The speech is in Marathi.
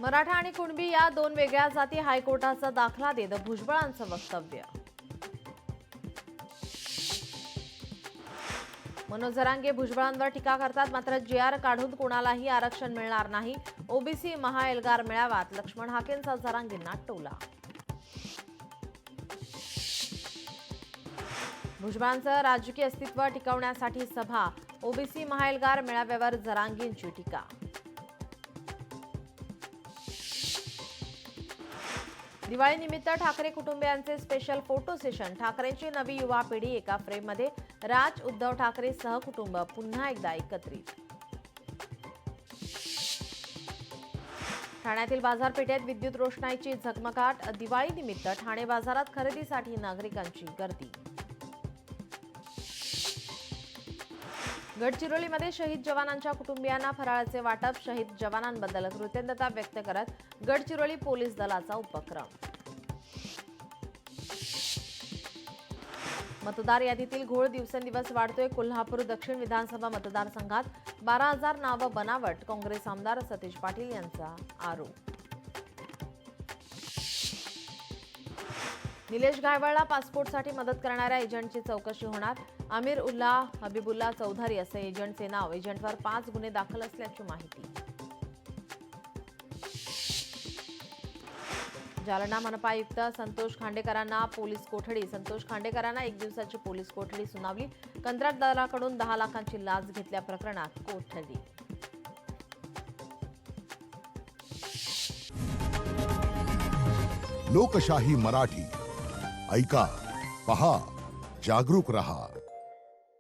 मराठा आणि कुणबी या दोन वेगळ्या जाती हायकोर्टाचा दाखला देत भुजबळांचं वक्तव्य. मनोज जरांगे भुजबळांवर टीका करतात. मात्र जी.आर काढून कोणालाही आरक्षण मिळणार नाही. ओबीसी महाएल्गार मेळाव्यात लक्ष्मण हाकेंचा जरांगेंना टोला. भुजबळांचं राजकीय अस्तित्व टिकवण्यासाठी सभा. ओबीसी महाएल्गार मेळाव्यावर जरांगेंची टीका. दिवाळीनिमित्त ठाकरे कुटुंबियांचे स्पेशल फोटो सेशन. ठाकरेंची नवी युवा पिढी एका फ्रेममध्ये. राज उद्धव ठाकरे सहकुटुंब पुन्हा एकदा एकत्रित. ठाण्यातील बाजारपेठेत विद्युत रोषणाईची झगमगाट. दिवाळीनिमित्त ठाणे बाजारात खरेदीसाठी नागरिकांची गर्दी. गडचिरोलीमध्ये शहीद जवानांच्या कुटुंबियांना फराळाचे वाटप. शहीद जवानांबद्दल कृतज्ञता व्यक्त करत गडचिरोली पोलीस दलाचा उपक्रम. मतदार यादीतील घोळ दिवसेंदिवस वाढतोय. कोल्हापूर दक्षिण विधानसभा मतदारसंघात 12,000 नावं बनावट. काँग्रेस आमदार सतीश पाटील यांचा आरोप. निलेश गायवळला पासपोर्टसाठी मदत करणाऱ्या एजंटची चौकशी होणार. अमीर उल्लाह हबीबुल्ला चौधरी असे एजंटचे नाव. एजंटवर 5 गुन्हे दाखल असल्याची माहिती. जालना मनपा आयुक्त संतोष खांडेकरांना पोलीस कोठडी. संतोष खांडेकरांना 1 दिवसाची पोलीस कोठडी सुनावली. कंत्राटदाराकडून 10 लाखांची लाच घेतल्या प्रकरणात कोठडी. लोकशाही मराठी ऐका, पहा, जागरूक रहा.